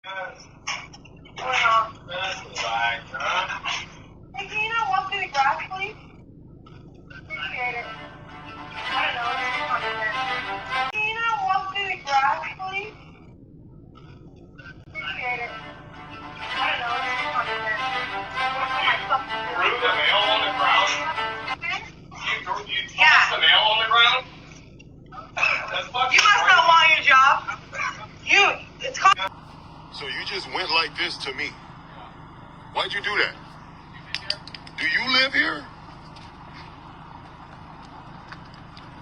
What's going on? Hey, can you not walk through the grass, please? Appreciate it. I don't know. It's just funny then. Can you not walk through the grass, please? Appreciate it. I don't know. It's just funny then. Threw the nail on the ground? You tossed the nail on the ground? That's fucking You must not want your job. It's called. So you just went like this to me. Why'd you do that? Do you live here?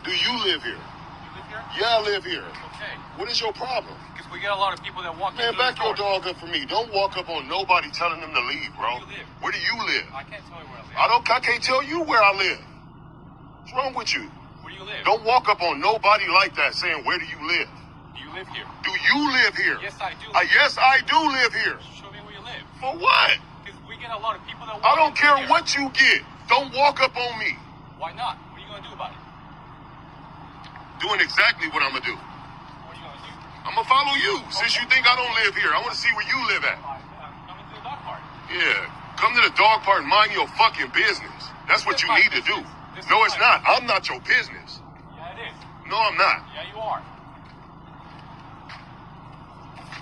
Do you live here? You live here? Yeah, I live here. Okay. What is your problem? Because we get a lot of people that walk Man, into back the your door. dog up for me. Don't walk up on nobody telling them to leave, bro. Where do you live? Where do you live? I can't tell you where I live. I can't tell you where I live. What's wrong with you? Where do you live? Don't walk up on nobody like that saying, where do you live? Do you live here? Do you live here? Yes, I do. Yes, I do live here. Show me where you live. For what? Because we get a lot of people that walk I don't into care here. what you get. Don't walk up on me. Why not? What are you going to do about it? Doing exactly what I'm going to do. What are you going to do? I'm going to follow you. Since you think I don't live here, I want to see where you live at. I'm coming to the dog park. Yeah. Come to the dog park and mind your fucking business. That's what you need to do. No, it's not. I'm not your business. Yeah, it is. No, I'm not. Yeah, you are.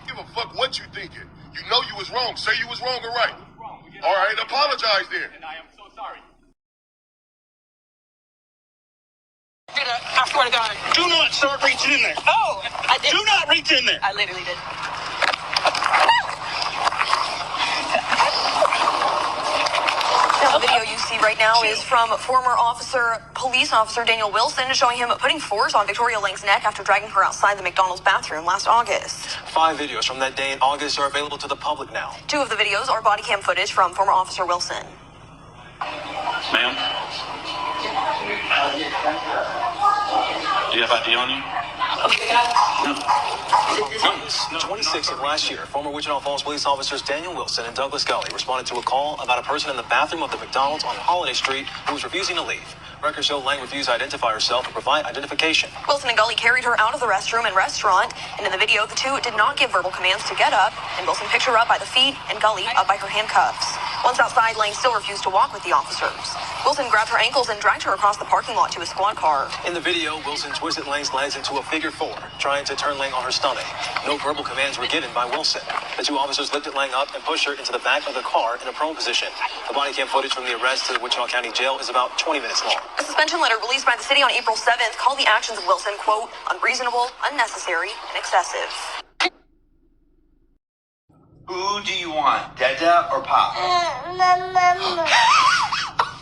Give a fuck what you thinking. You know you was wrong. Say you was wrong or right. I was wrong. We get All right, apologize then. And I am so sorry. I swear to God, do not start reaching in there. Oh, I did. Do not reach in there. I literally did. Now, the video you see right now is from former police officer Daniel Wilson, showing him putting force on Victoria Lang's neck after dragging her outside the McDonald's bathroom last August. 5 videos from that day in August are available to the public now. 2 of the videos are body cam footage from former officer Wilson. Ma'am? Do you have ID on you? August 26th of last year, former Wichita Falls police officers Daniel Wilson and Douglas Gully responded to a call about a person in the bathroom of the McDonald's on Holiday Street who was refusing to leave. Records show Lang refused to identify herself or provide identification. Wilson and Gully carried her out of the restroom and restaurant, and in the video, the 2 did not give verbal commands to get up, and Wilson picked her up by the feet and Gully up by her handcuffs. Once outside, Lang still refused to walk with the officers. Wilson grabbed her ankles and dragged her across the parking lot to a squad car. In the video, Wilson twisted Lang's legs into a figure 4, trying to turn Lang on her stomach. No verbal commands were given by Wilson. The 2 officers lifted Lang up and pushed her into the back of the car in a prone position. The body cam footage from the arrest to the Wichita County Jail is about 20 minutes long. A suspension letter released by the city on April 7th called the actions of Wilson, quote, unreasonable, unnecessary, and excessive. Who do you want, Dada or Pop?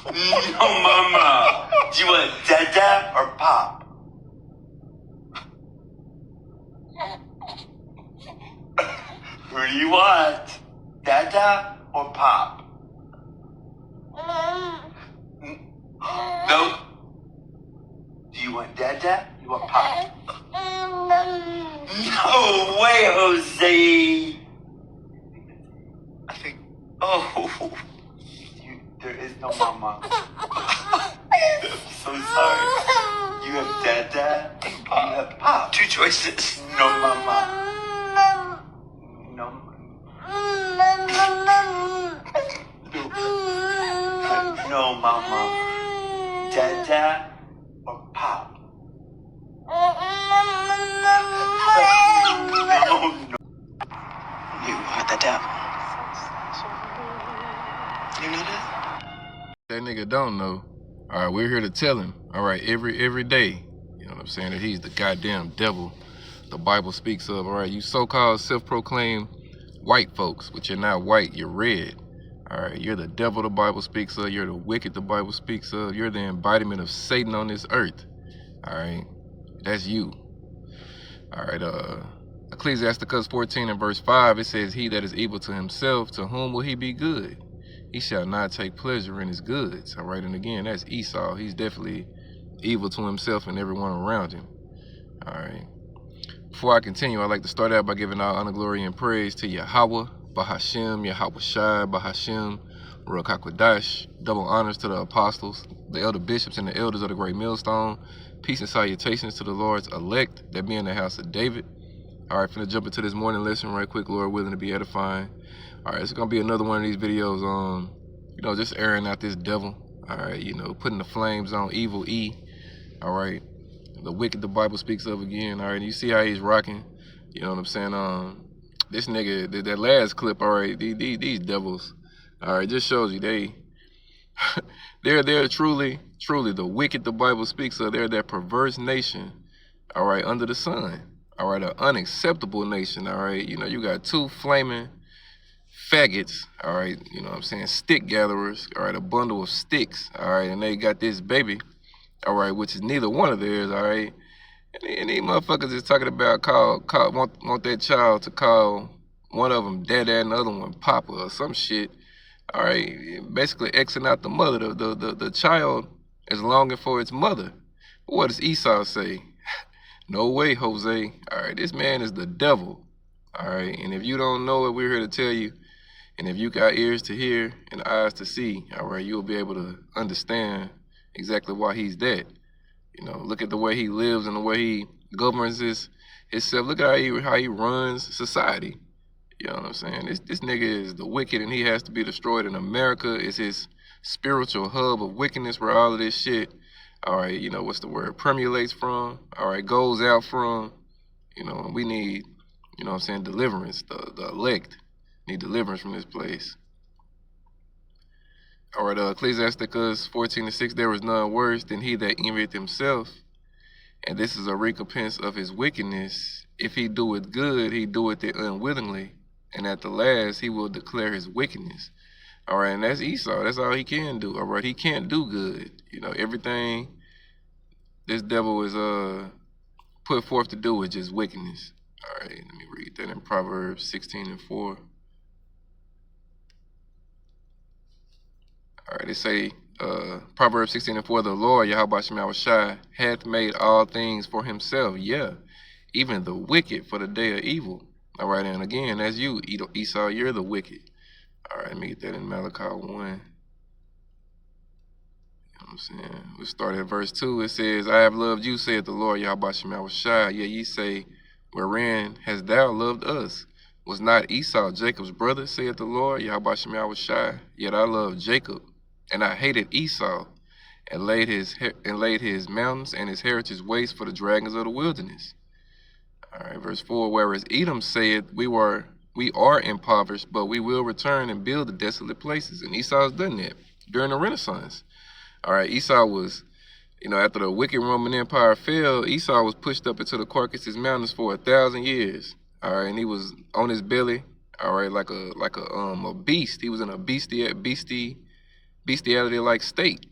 No, Mama. Do you want Dada or Pop? Who do you want, Dada or Pop? No. Do you want Dada? You want Pop? No way, Jose. I think. Oh. There is no Mama. I'm so sorry. You have Dada and Pop. You have Pop. 2 choices. No Mama. No. No Mama. Dada or Pop. No. You are the devil. You know that? That nigga don't know. All right, we're here to tell him. All right, every day. You know what I'm saying? That he's the goddamn devil the Bible speaks of. All right, you so-called self-proclaimed white folks, but you're not white, you're red. All right, you're the devil the Bible speaks of. You're the wicked the Bible speaks of. You're the embodiment of Satan on this earth. All right, that's you. All right, Ecclesiasticus 14 and verse 5, it says, he that is evil to himself, to whom will he be good? He shall not take pleasure in his goods. All right, and again, that's Esau. He's definitely evil to himself and everyone around him. All right. Before I continue, I'd like to start out by giving all honor, glory, and praise to Yahweh, Bahashem, Yahweh Shai, Bahashem, Ruach HaKodesh. Double honors to the apostles, the elder bishops, and the elders of the great millstone. Peace and salutations to the Lord's elect that be in the house of David. All right, finna jump into this morning lesson right quick, Lord willing, to be edifying. All right, it's gonna be another one of these videos you know, just airing out this devil. All right, you know, putting the flames on evil E. All right, the wicked the Bible speaks of again. All right, and you see how he's rocking. You know what I'm saying? This nigga, that last clip. All right, these devils. All right, just shows you they're truly the wicked the Bible speaks of. They're that perverse nation. All right, under the sun. All right, an unacceptable nation. All right, you know, you got two flaming faggots. All right, you know what I'm saying, stick gatherers. All right, a bundle of sticks. All right, and they got this baby. All right, which is neither one of theirs. All right, and these motherfuckers is talking about want that child to call one of them Dada and the other one Papa or some shit. All right, basically Xing out the mother. The child is longing for its mother. But what does Esau say? No way, Jose. All right, this man is the devil. All right, and if you don't know it, we're here to tell you. And if you got ears to hear and eyes to see, all right, you'll be able to understand exactly why he's that. You know, look at the way he lives and the way he governs himself. Look at how he runs society. You know what I'm saying? This nigga is the wicked, and he has to be destroyed. And America is his spiritual hub of wickedness, where all of this shit, all right, you know, what's the word, permeates from, all right, goes out from. You know, we need, you know what I'm saying, deliverance. The elect need deliverance from this place. All right, Ecclesiasticus 14:6, there was none worse than he that envieth himself, and this is a recompense of his wickedness. If he doeth good, he doeth it unwillingly, and at the last he will declare his wickedness. All right, and that's Esau. That's all he can do. All right, he can't do good. You know, everything this devil is put forth to do is just wickedness. All right, let me read that in Proverbs 16:4. All right, they say, Proverbs 16:4, the Lord, Yahweh Shem Yahushai, hath made all things for himself. Yeah, even the wicked for the day of evil. All right, and again, that's you, Esau, you're the wicked. All right, let me get that in Malachi 1. You know what I'm saying? We start at verse 2. It says, I have loved you, saith the Lord, Yahweh Shem Yahushai. Yea, ye say, wherein hast thou loved us? Was not Esau Jacob's brother, saith the Lord, Yahweh Shem Yahushai? Yet I loved Jacob, and I hated Esau, and laid his mountains and his heritage waste for the dragons of the wilderness. All right, verse 4, whereas Edom saith, we are impoverished, but we will return and build the desolate places. And Esau's done that during the Renaissance. All right, Esau was, you know, after the wicked Roman Empire fell, Esau was pushed up into the Caucasus Mountains for 1,000 years. All right, and he was on his belly, all right, like a beast. He was in a bestiality-like state.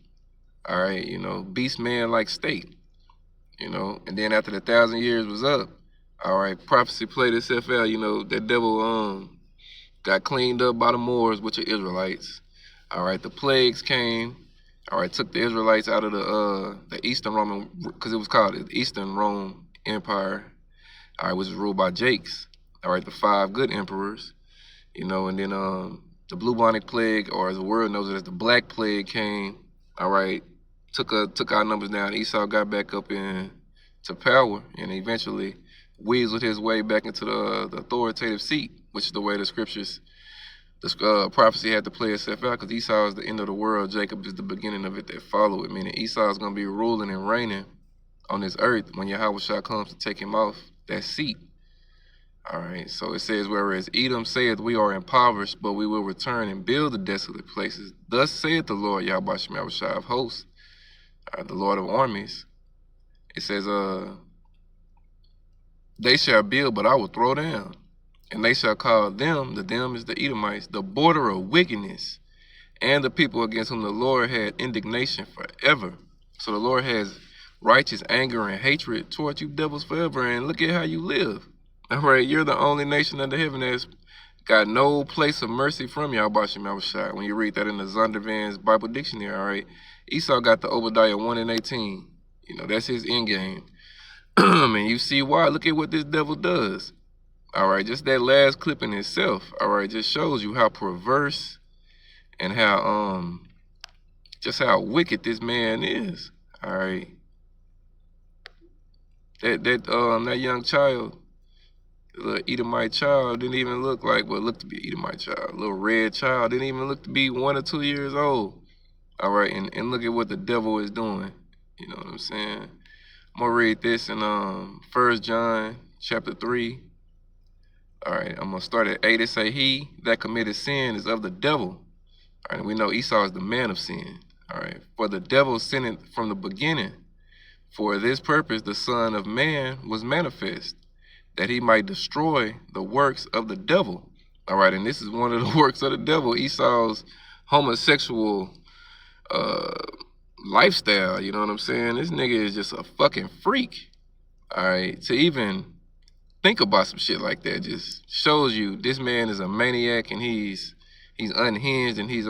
All right, you know, beast man-like state. You know, and then after the 1,000 years was up, all right, prophecy played itself out. You know, that devil got cleaned up by the Moors, which are Israelites. All right, the plagues came. All right, took the Israelites out of the Eastern Roman, because it was called the Eastern Rome Empire. All right, which was ruled by Jakes. All right, the 5 good emperors. You know, and then the bubonic plague, or as the world knows it as the Black Plague, came. All right, took our numbers down. Esau got back up to power, and eventually weaseled his way back into the authoritative seat, which is the way the scriptures, the prophecy had to play itself out, because Esau is the end of the world. Jacob is the beginning of it that follow it, meaning Esau is going to be ruling and reigning on this earth when Yahweh comes to take him off that seat. All right, so it says, whereas Edom saith, we are impoverished, but we will return and build the desolate places. Thus saith the Lord, Yahweh Shem Yahushai of hosts, the Lord of armies. It says, they shall build, but I will throw down. And they shall call them, the them is the Edomites, the border of wickedness, and the people against whom the Lord had indignation forever. So the Lord has righteous anger and hatred toward you devils forever, and look at how you live. All right, you're the only nation under heaven that's got no place of mercy from Yahweh Shem Yahushai. When you read that in the Zondervan's Bible Dictionary, all right, Esau got the Obadiah 1:18. You know, that's his end game. And you see why. Look at what this devil does. All right, just that last clip in itself, all right, just shows you how perverse and how just how wicked this man is. All right, that young child, The little Edomite child didn't even look like what looked to be an Edomite child. A little red child didn't even look to be 1 or 2 years old. All right, and look at what the devil is doing. You know what I'm saying? I'm gonna read this in 1 John chapter 3. All right, I'm gonna start at 8. It say, he that committed sin is of the devil. All right, we know Esau is the man of sin. All right, for the devil sinned from the beginning. For this purpose the Son of Man was manifest, that he might destroy the works of the devil. All right, and this is one of the works of the devil, Esau's homosexual lifestyle. You know what I'm saying? This nigga is just a fucking freak. All right, to even think about some shit like that just shows you this man is a maniac, and he's unhinged, and he's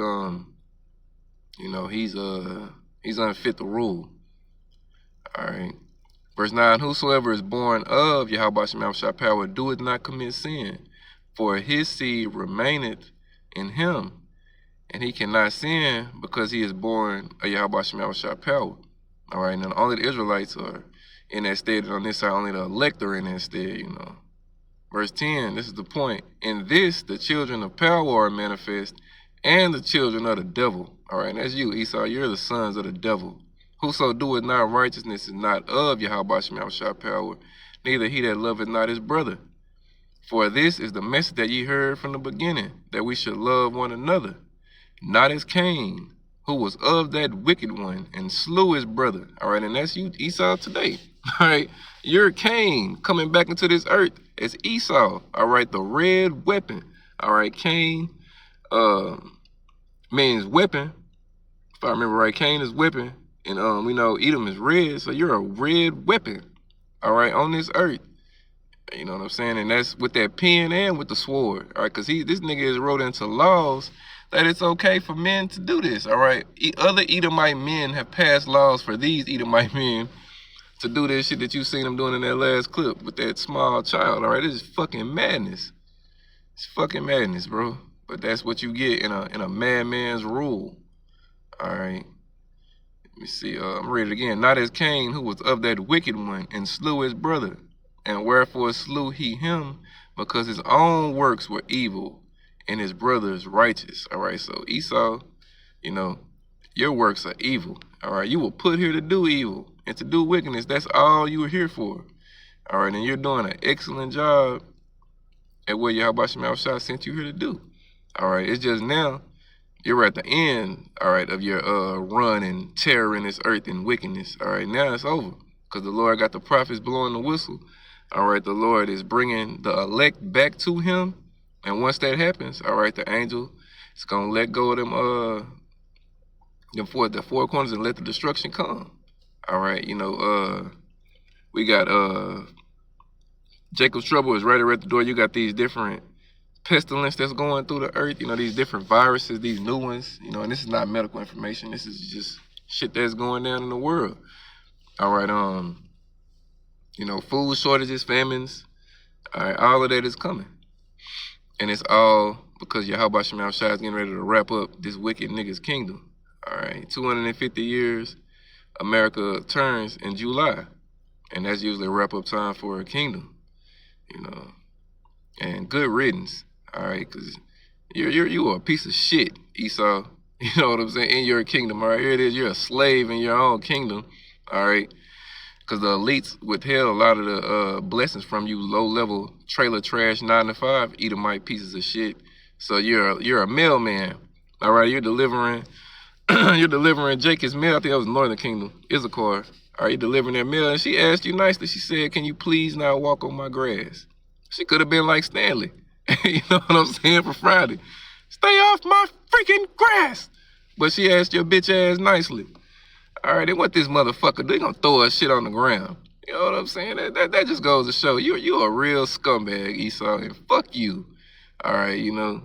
he's unfit to rule. All right. Verse 9, whosoever is born of Yahweh Shemashah power doeth not commit sin, for his seed remaineth in him, and he cannot sin because he is born of Yahweh Shemashah power. All right, and only the Israelites are in that state, and on this side, only the elect are in that state, you know. Verse 10, this is the point. In this, the children of power are manifest, and the children of the devil. All right, and that's you, Esau. You're the sons of the devil. Whoso doeth not righteousness is not of Yahweh Shemashah power, neither he that loveth not his brother. For this is the message that ye heard from the beginning, that we should love one another, not as Cain, who was of that wicked one, and slew his brother. All right, and that's you, Esau, today. All right, you're Cain coming back into this earth as Esau. All right, the red weapon. All right, Cain means weapon. If I remember right, Cain is weapon. And we know Edom is red, so you're a red weapon, all right, on this earth. You know what I'm saying? And that's with that pen and with the sword, all right, because this nigga is wrote into laws that it's okay for men to do this, all right? Other Edomite men have passed laws for these Edomite men to do this shit that you seen them doing in that last clip with that small child, all right? This is fucking madness. It's fucking madness, bro. But that's what you get in a madman's rule, all right? Let me see, I'm read it again. Not as Cain, who was of that wicked one, and slew his brother. And wherefore slew he him? Because his own works were evil, and his brother's righteous. All right, so Esau, you know, your works are evil. All right, you were put here to do evil and to do wickedness. That's all you were here for. All right, and you're doing an excellent job at what Yahweh Shemashah sent you here to do. All right, it's just now, you're at the end, all right, of your run and terror in this earth and wickedness. All right, now it's over because the Lord got the prophets blowing the whistle. All right, the Lord is bringing the elect back to him. And once that happens, all right, the angel is going to let go of the four corners and let the destruction come. All right, you know, we got Jacob's trouble is right at the door. You got these different pestilence that's going through the earth, you know, these different viruses, these new ones, you know, and this is not medical information. This is just shit that's going down in the world. All right, you know, food shortages, famines, all right, all of that is coming. And it's all because Yahweh Shemashah is getting ready to wrap up this wicked nigga's kingdom. All right, 250 years, America turns in July. And that's usually a wrap-up time for a kingdom, you know. And good riddance. All right, because you are a piece of shit, Esau. You know what I'm saying? In your kingdom, all right? Here it is. You're a slave in your own kingdom, all right? Because the elites withheld a lot of the blessings from you, low-level trailer trash 9-to-5 Edomite pieces of shit. So you're a mailman, all right? You're delivering you're delivering Jacob's mail. I think that was Northern Kingdom, Issachar. All right, you're delivering their mail, and she asked you nicely. She said, "Can you please not walk on my grass?" She could have been like Stanley. You know what I'm saying, for Friday. Stay off my freaking grass. But she asked your bitch ass nicely. All right, and what this motherfucker do? They gonna throw her shit on the ground. You know what I'm saying? That just goes to show you a real scumbag, Esau, and fuck you. All right, you know,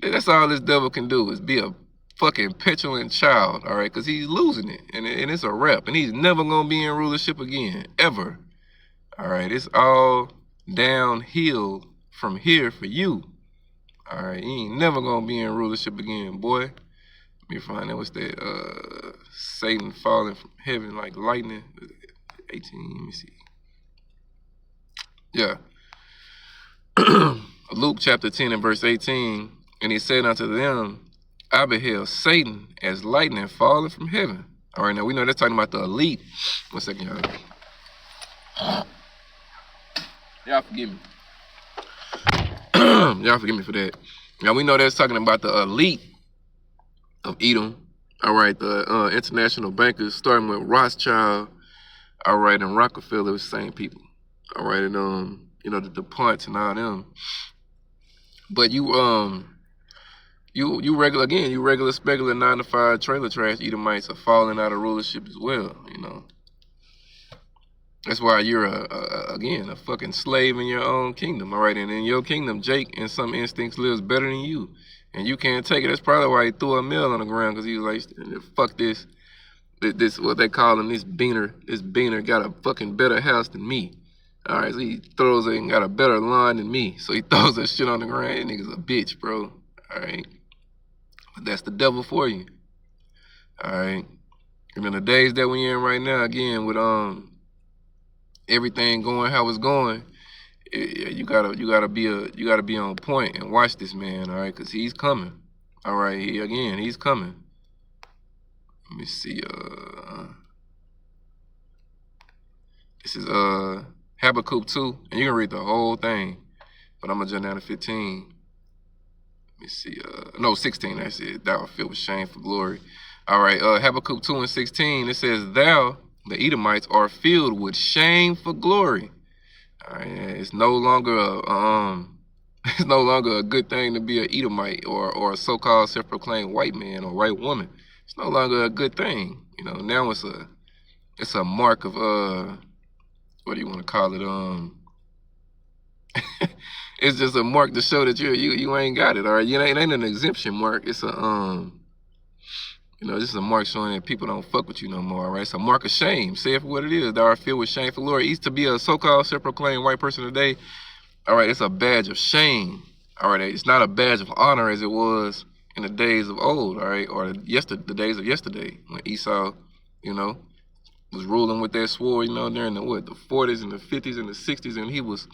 that's all this devil can do is be a fucking petulant child, all right, because he's losing it, and it's a wrap, and he's never gonna be in rulership again, ever. All right, it's all downhill from here for you. All right, you ain't never gonna be in rulership again, boy. Let me find out what's that, Satan falling from heaven like lightning. 18, let me see. Yeah. Luke chapter 10 and verse 18, and he said unto them, I beheld Satan as lightning falling from heaven. All right, now we know that's talking about the elite. 1 second, y'all. Y'all forgive me. Y'all forgive me for that. Now we know that's talking about the elite of Edom. All right, the international bankers, starting with Rothschild. All right, and Rockefeller, the same people. All right, and you know, the DuPonts and all them. But you regular, again, you regular specular 9-to-5 trailer trash Edomites are falling out of rulership as well, you know. That's why you're again a fucking slave in your own kingdom, all right? And in your kingdom, Jake, in some instincts, lives better than you, and you can't take it. That's probably why he threw a mill on the ground, because he was like, "Fuck this, this what they call him, this beaner. This beaner got a fucking better house than me, all right? So he throws it and got a better line than me, so he throws that shit on the ground. That nigga's a bitch, bro, all right? But that's the devil for you, all right? And in the days that we in right now, again with everything going how it's going, you gotta be on point and watch this man, all right? Cause he's coming, all right. He's coming. Let me see. This is Habakkuk 2, and you can read the whole thing, but I'm gonna jump down to 15. Let me see. No, 16. That's it. Thou art filled with shame for glory. All right. Habakkuk 2 and 16. It says, "Thou, the Edomites, are filled with shame for glory." All right, it's no longer it's no longer a good thing to be an Edomite or a so-called self-proclaimed white man or white woman. It's no longer a good thing. You know, now it's a mark of what do you want to call it? It's just a mark to show that you ain't got it. All right, it ain't an exemption mark. It's a you know, this is a mark showing that people don't fuck with you no more, all right? It's a mark of shame. Say it for what it is. Thou art filled with shame for glory. Used to be a so-called self-proclaimed white person today, all right, it's a badge of shame, all right? It's not a badge of honor as it was in the days of old, all right? Or the days of yesterday when Esau, you know, was ruling with that sword, you know, during the 40s and the 50s and the 60s, and he was,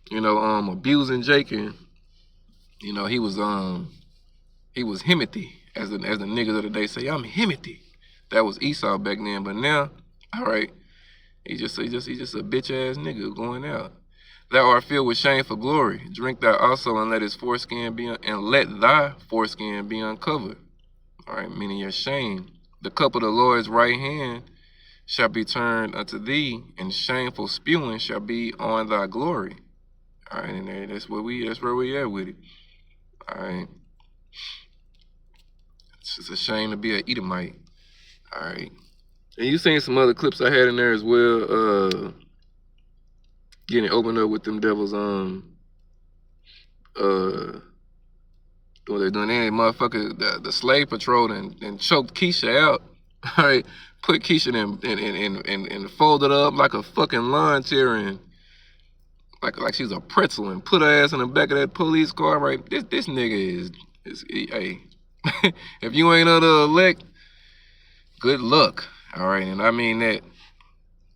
you know, abusing Jake, and, you know, he was Himothy. As the niggas of the day say, I'm Himothy. That was Esau back then. But now, all right, he's just a bitch ass nigga going out. Thou art filled with shame for glory. Drink thou also, and let thy foreskin be uncovered. All right, meaning your shame. The cup of the Lord's right hand shall be turned unto thee, and shameful spewing shall be on thy glory. All right, and that's where we at with it. All right. It's just a shame to be an Edomite. All right. And you seen some other clips I had in there as well. Getting opened up with them devils what they're doing. They motherfucker, the slave patrol and choked Keisha out. All right. Put Keisha and folded up like a fucking lawn chair and like she's a pretzel and put her ass in the back of that police car. Right. This nigga is hey. If you ain't of the elect, good luck. All right, and I mean that,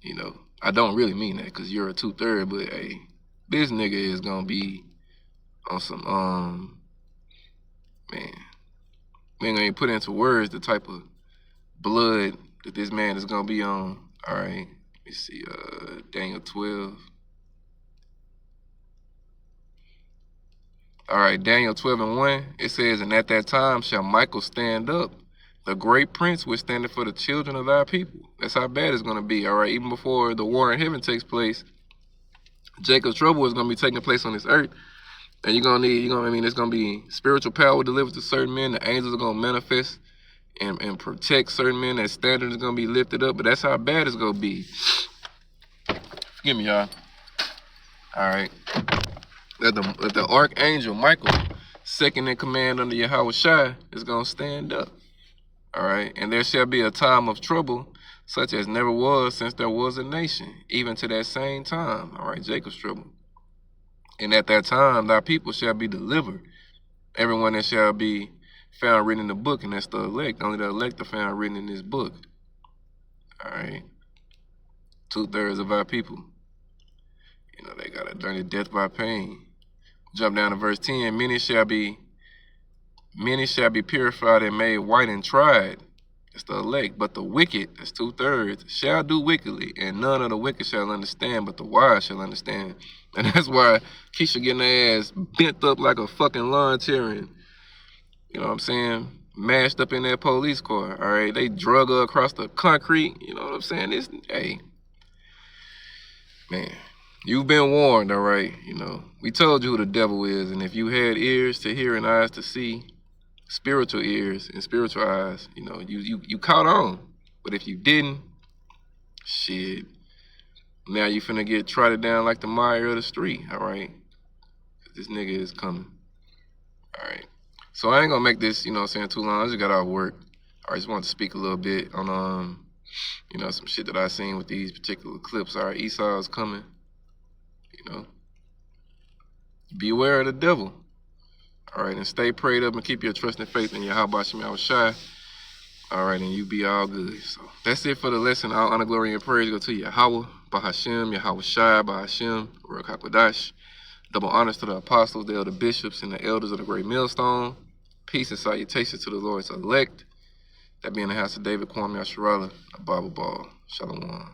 you know, I don't really mean that because you're a 2/3, but hey, this nigga is gonna be on some man, we ain't gonna even put into words the type of blood that this man is gonna be on. All right, let me see, Daniel 12. All right, Daniel 12 and 1, it says, and at that time shall Michael stand up, the great prince which standeth for the children of thy people. That's how bad it's going to be, all right? Even before the war in heaven takes place, Jacob's trouble is going to be taking place on this earth. And it's going to be spiritual power delivered to certain men. The angels are going to manifest and protect certain men. That standard is going to be lifted up. But that's how bad it's going to be. Forgive me, y'all. All right. That the archangel Michael, second in command under Yahweh Shai, is gonna stand up. All right, and there shall be a time of trouble, such as never was since there was a nation, even to that same time. All right, Jacob's trouble. And at that time, thy people shall be delivered. Everyone that shall be found written in the book, and that's the elect. Only the elect are found written in this book. All right, 2/3 of our people. You know, they got to learn death by pain. Jump down to verse 10. Many shall be purified and made white and tried. That's the elect. But the wicked, that's 2/3, shall do wickedly, and none of the wicked shall understand, but the wise shall understand. And that's why Keisha getting her ass bent up like a fucking lawn chair and, you know what I'm saying, mashed up in that police car. All right, they drug her across the concrete. You know what I'm saying? This, hey, man, you've been warned. All right, you know, we told you who the devil is, and if you had ears to hear and eyes to see, spiritual ears and spiritual eyes, you know, you caught on. But if you didn't, shit, now you finna get trotted down like the mire of the street. All right, this nigga is coming. All right. So I ain't gonna make this, you know what I'm saying, too long. I just got out of work. I just wanted to speak a little bit on, you know, some shit that I seen with these particular clips. All right, Esau's coming. You know, beware of the devil. All right, and stay prayed up and keep your trust and faith in Yahweh Shem Yahushai. All right, and you be all good. So that's it for the lesson. All honor, glory, and praise go to Yahweh, Bahashem, Yahushai, Bahashem, Ruach HaKodesh. Double honors to the apostles, the elder bishops, and the elders of the great millstone. Peace and salutations to the Lord's elect. That be in the house of David, Kwame Yasharala, a Bible Ball. Shalom.